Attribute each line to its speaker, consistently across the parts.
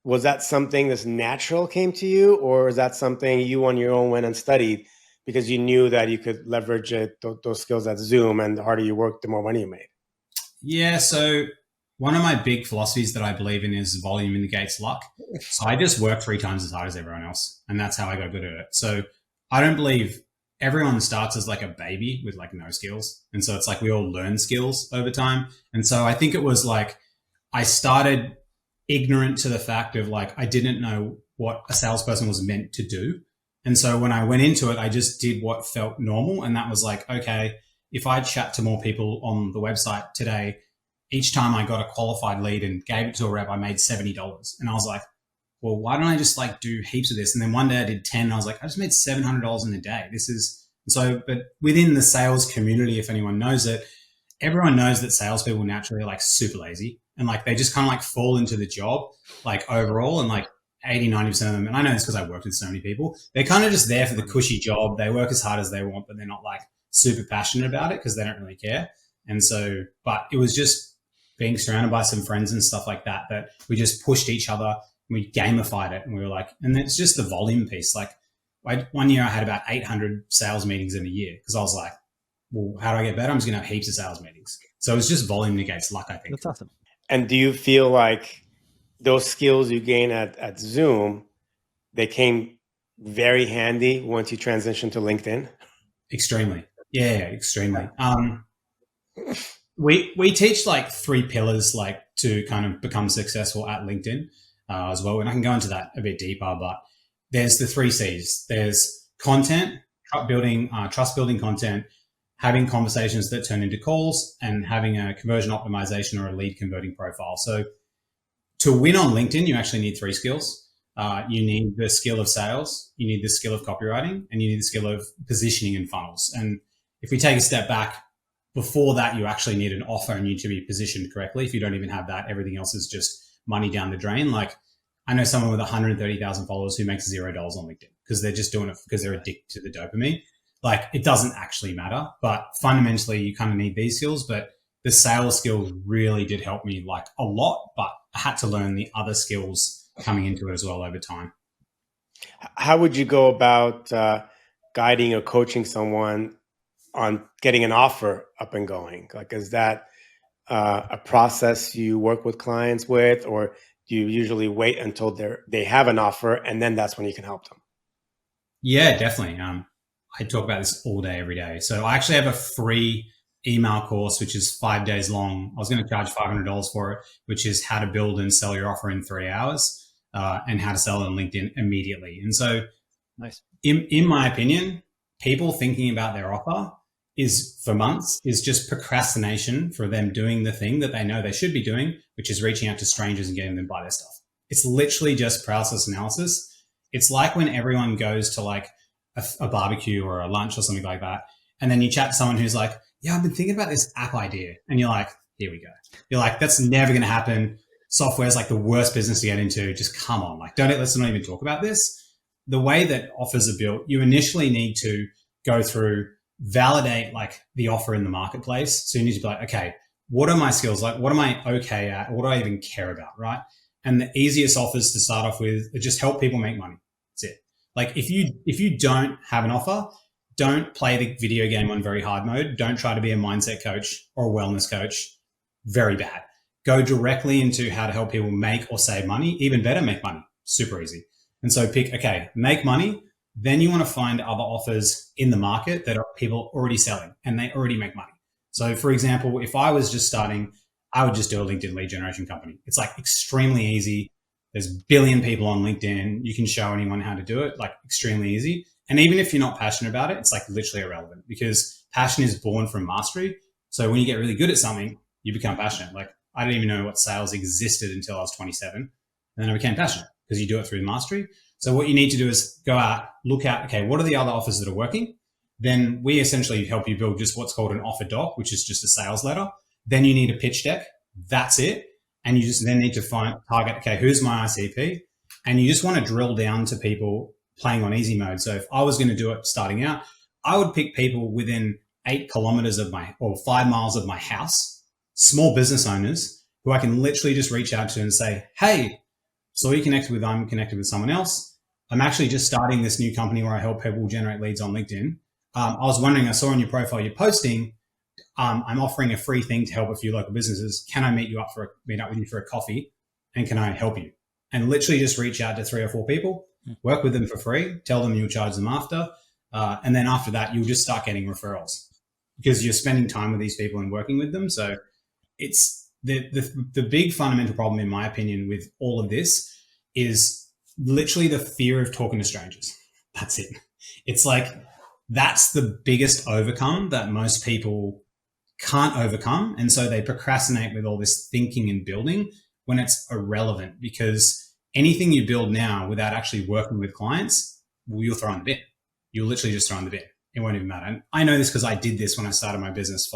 Speaker 1: was that something that's natural came to you, or is that something you on your own went and studied because you knew that you could leverage those skills at Zoom, and the harder you worked, the more money you made?
Speaker 2: Yeah, so one of my big philosophies that I believe in is volume indicates luck. So I just work 3 times as hard as everyone else, and that's how I got good at it. So I don't believe everyone starts as like a baby with like no skills. And so it's like we all learn skills over time. And so I think it was like I started ignorant to the fact of like I didn't know what a salesperson was meant to do. And so when I went into it, I just did what felt normal. And that was like, okay, if I chat to more people on the website today, each time I got a qualified lead and gave it to a rep, I made $70. And I was like, well, why don't I just like do heaps of this? And then one day I did 10 and I was like, I just made $700 in a day. This is so, but within the sales community, if anyone knows it, everyone knows that salespeople naturally are like super lazy and like they just kind of like fall into the job like overall, and like 80-90% of them, and I know this because I worked with so many people, they're kind of just there for the cushy job. They work as hard as they want, but they're not like super passionate about it because they don't really care. And so, but it was just being surrounded by some friends and stuff like that, that we just pushed each other and we gamified it. And we were like, and it's just the volume piece. Like one year I had about 800 sales meetings in a year because I was like, well, how do I get better? I'm just going to have heaps of sales meetings. So it's just volume negates luck, I think.
Speaker 3: That's awesome.
Speaker 1: And do you feel like those skills you gain at Zoom, they came very handy once you transitioned to LinkedIn?
Speaker 2: Extremely. Yeah, extremely. We teach like 3 pillars like to kind of become successful at LinkedIn as well. And I can go into that a bit deeper, but there's the 3 C's. There's content, trust building content, having conversations that turn into calls, and having a conversion optimization or a lead converting profile. So to win on LinkedIn, you actually need 3 skills. You need the skill of sales, you need the skill of copywriting, and you need the skill of positioning and funnels. And if we take a step back, before that, you actually need an offer and you need to be positioned correctly. If you don't even have that, everything else is just money down the drain. Like I know someone with 130,000 followers who makes $0 on LinkedIn because they're just doing it because they're addicted to the dopamine. Like it doesn't actually matter, but fundamentally you kind of need these skills. But the sales skills really did help me like a lot, but I had to learn the other skills coming into it as well over time.
Speaker 1: How would you go about guiding or coaching someone on getting an offer up and going? Like, is that a process you work with clients with, or do you usually wait until they have an offer and then that's when you can help them?
Speaker 2: Yeah, definitely. I talk about this all day, every day. So I actually have a free email course, which is 5 days long. I was going to charge $500 for it, which is how to build and sell your offer in 3 hours and how to sell it on LinkedIn immediately. And so
Speaker 3: nice.
Speaker 2: In my opinion, people thinking about their offer for months is just procrastination for them doing the thing that they know they should be doing, which is reaching out to strangers and getting them to buy their stuff. It's literally just paralysis analysis. It's like when everyone goes to like a barbecue or a lunch or something like that, and then you chat to someone who's like, yeah, I've been thinking about this app idea. And you're like, here we go. You're like, that's never going to happen. Software is like the worst business to get into. Just come on. Like, let's not even talk about this. The way that offers are built, you initially need to go through, validate like the offer in the marketplace. So you need to be like, okay, what are my skills? Like, what am I okay at? What do I even care about? Right. And the easiest offers to start off with are just help people make money. That's it. Like if you don't have an offer, don't play the video game on very hard mode. Don't try to be a mindset coach or a wellness coach. Very bad. Go directly into how to help people make or save money. Even better, make money. Super easy. And so make money. Then you want to find other offers in the market that are people already selling and they already make money. So for example, if I was just starting, I would just do a LinkedIn lead generation company. It's like extremely easy. There's a billion people on LinkedIn. You can show anyone how to do it, like extremely easy. And even if you're not passionate about it, it's like literally irrelevant because passion is born from mastery. So when you get really good at something, you become passionate. Like I didn't even know what sales existed until I was 27. And then I became passionate because you do it through mastery. So what you need to do is go out, look at, okay, what are the other offers that are working? Then we essentially help you build just what's called an offer doc, which is just a sales letter. Then you need a pitch deck. That's it. And you just then need to target, okay, who's my ICP? And you just want to drill down to people playing on easy mode. So if I was going to do it starting out, I would pick people within 8 kilometers or 5 miles of my house, small business owners who I can literally just reach out to and say, hey, So you connected with, I'm connected with someone else. I'm actually just starting this new company where I help people generate leads on LinkedIn. I was wondering, I saw on your profile you're posting, I'm offering a free thing to help a few local businesses. Can I meet up with you for a coffee? And can I help you? And literally just reach out to 3 or 4 people, work with them for free, tell them you'll charge them after. And then after that, you'll just start getting referrals because you're spending time with these people and working with them. So it's the big fundamental problem, in my opinion, with all of this is literally the fear of talking to strangers. That's it. It's like, that's the biggest overcome that most people can't overcome. And so they procrastinate with all this thinking and building when it's irrelevant, because anything you build now without actually working with clients, well, you'll throw in the bin. You'll literally just throw in the bin. It won't even matter. And I know this because I did this when I started my business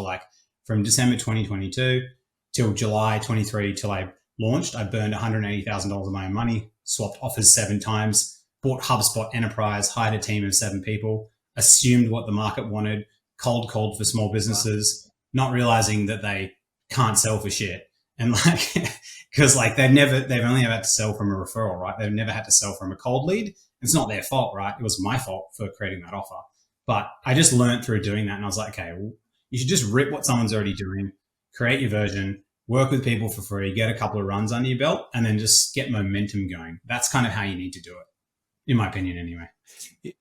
Speaker 2: from December 2022 till July 23 till I launched. I burned $180,000 of my own money, swapped offers 7 times, bought HubSpot Enterprise, hired a team of 7 people, assumed what the market wanted, cold called for small businesses, not realizing that they can't sell for shit. And because they've only ever had to sell from a referral, right? They've never had to sell from a cold lead. It's not their fault, right? It was my fault for creating that offer. But I just learned through doing that. And I was like, okay, well, you should just rip what someone's already doing, create your version, work with people for free, get a couple of runs under your belt, and then just get momentum going. That's kind of how you need to do it, in my opinion, anyway.